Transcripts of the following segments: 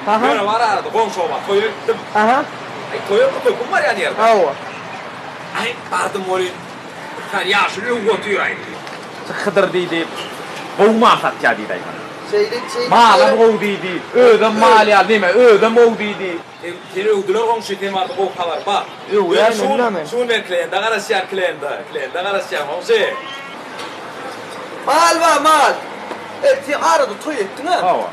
Pardon. Böyle var aradı komşu var. Toya gittim. Aha. Toya mı tokum var yani yerde. Ava. Ay bardım oraya. Sen yaşlı götürüyor ay. Hıdır deydi. Boğma satya deydi. Malım o deydi. Ödem mal ya değil mi? Ödem o deydi. Seni ödüler komşu tem artık o kadar bak. Şunu ver kliyende karasıyan kliyende. Kliyende karasıyan komşu. Mal var mal. Sen arada toy ettin ha? Ava.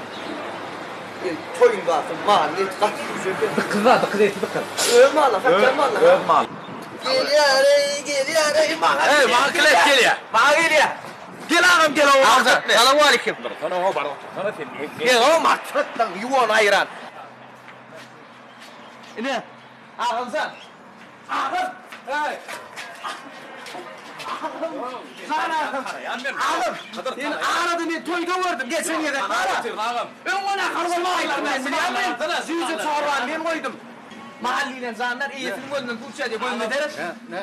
Toyun varsa mal ne katı Dıkıza dıkıza eti dıkız. Öl mal la fakir mal la. Öl mal. Geliyor ey Bana kliyet geliyor. Bana geliyor. Gel ağam gel oğlum. Selamun aleyküm. Sana o pardon. Sana sen. Gel oğlum atlattan yuvan ayıran. Ne? Ağam sen. Ağam. Hey. Ağam. Sen ağradın ben toyda vardım. Gel sen yedek ağam. Ben ona karışmayayım ben seni. Sana yüzü çağıran ben koydum. Mahalliyle zanlar iyisini gözümün tutuşa diye gözüme deriz.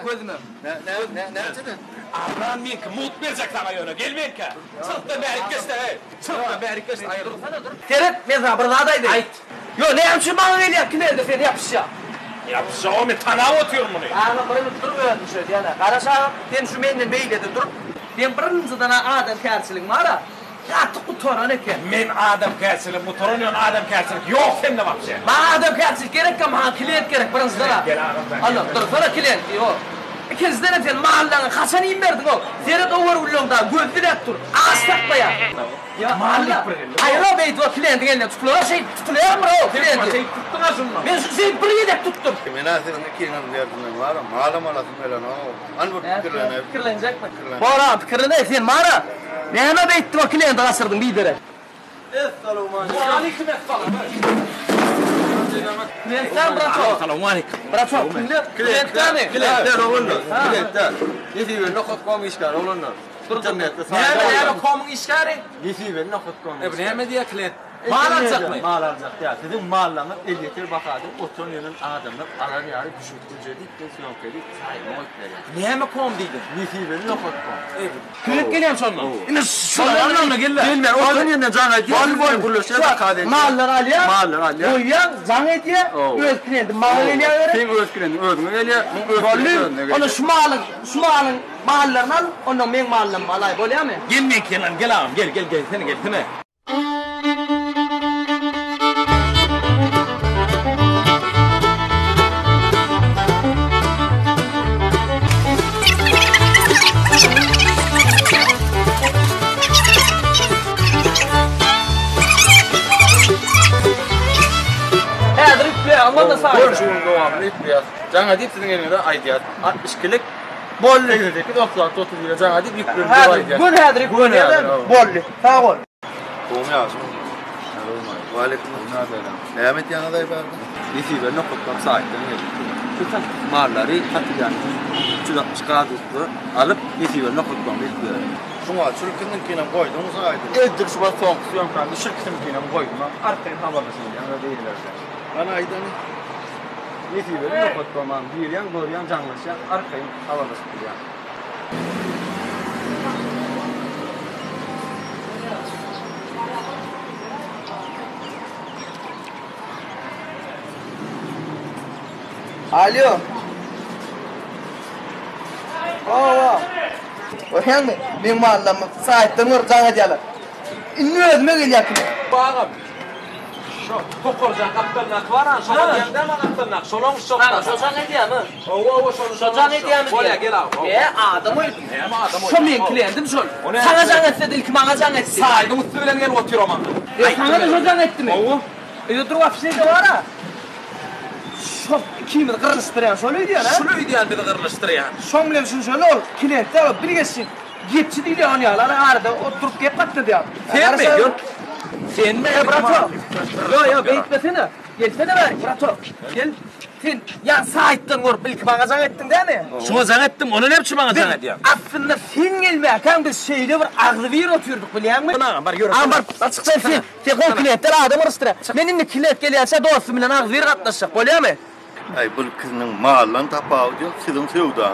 Gözümün. Ne dedin? Arran mink mut verecek sana yöne. Gelmeyin ki. Sırtla berik göster. Sırtla berik göster. Hayır. Seret mezra bırladaydı. Ait. Yo ne yapmışım bana öyle yaptın elde seni yapışa. Yapışa o mi tanav atıyorum bunu. Ağam bana dur öğrendim şöyle yani. Karasa sen şu menden beyledi dur. Ben birinizden adam tersilik var ha. Artık bu toran eken. Men adam kersilik, motorun yon adam kersilik. Yok sen de bakışa. Bana adam tersilik gerek ama ha kliyent gerek birinizden ha. Gel ağam ben. Allah dur sana kliyent diyor. İkinizden sen mahallanın kaçan iyim verdin o. Seret over ullonda gözdiler dur. Ağız takmaya. Ya Mahallik bir. Hayır o beyt o kliyentin eline tutuluyor. Şey tutuluyor mu o kliyentin? Şey tuttun ha şundan. Ben seni bir yedek tuttum. Menasir'in ikinin derdinin var ama malum alasın öyle o. Anbur fikirlerine. Fikirlenecek mi? Bora fikirlenecek sen bana. Ne hemen beytti o kliyentin asırdın bir dere. Esselamu aleyküm. Kliyentten bırak o. Selamun aleyküm. Bırak o. Kliyentten mi? Klientler oğlunlar. Klientler. Nesi bir nokot kom işgal oğlunlar. İnternette Ne komun işgari? Nesi bir nokot kom işgal. Ne mi diye klient? Mal alacak mı? Mal alacak ya. Sizin mallanıp el getir bakadı. Otoryonun adamlar arar yarı düşürtücedik. Pensiyon kredit. Sahibi oykları. Ne mi kom deydin? Nesi bir nokot kom. Klient geliyorum sonra. Yine şunlarla gelme. Gelme. Otoryonun canı ediyor. Vol kuruluşa bakade. Mallar alıyor. Mallar alıyor. Koyuyor. Zan ediyor. Öz kliyentin malını eliyor öyle. Sen öz kliyentin ödünü eliyor. Onu şu malın mahallarını al. Ondan benim mahallem alay. Böyle mi? Gelmeyin ki lan gel ağam gel seni gel seni. Aman da sağ ol. Borçluğun devamlı ipliyat. Can'a deyip sizin elinde aydiyat. 60 kilik. Bolle girecek. 30 lira Can'a deyip yüklüğün bir aydiyat. Bu nedir? Bu nedir? Bolli. Sağ ol. Doğum yazım. Ve aleyküm selam. Ahmet yanadayı verdim. Nesibe nokotlam sahipten geldim. Bütün malları katıyan 360 kadroslu alıp nesibe nokotlam ipliyat. Şuna çürükününkine koydum sahipten. Eddir şu fonksiyon falan şirketimkine koydum. Arkayın havalasın yanında değiller. Bana aydanı nesibe nokotlam bir yan görüyen canlaşan arkayın havalasın yani. Alo. O hem benim mahallem sahipten ortadan ediyorlar. İnni özüme geliyor ki. Bağım. Şu tokorcan kaptanlık var ha. Şolan yerde mi kaptanlık? Şolan şoktan. Şocan ediyor mu? O Şocan ediyor mu? Oraya gel abi. Adam öyle. Adam Şu benim kliyentim şu. Sana can etse de ilk bana can etse. Sahibi muhtemelen gel otur o manda. Sana da şocan etti mi? Dur vapşine de var ha. Şu kimi kırıştıran şöyle diyor ha. Şunu videoyan bir kırılıştırayan. Şom bilen şunu şöyle ol. Kliyentler bir geçsin. Geçti değil yani yalar arada oturup yapmadı diyor. Sen mi? Sen mi? Brato. Yo bekletene. Gelsene be Brato. Gel. Sen ya sahipten vurup ilk bana zan ettin değil mi? Şuna zan ettim. Onu ne biçim bana zan ediyor? Aslında sen gelme. Kan biz şeyde bir ağzı bir oturduk biliyor musun? Bana yürü. Ambar açıkça sen. Sen kol kliyentler adam arastıra. Benim kliyent geliyorsa dostum bilen ağzı bir katlaşacak biliyor musun? Ay bu kızın mahallan tapağı diyor. Sizin sevda.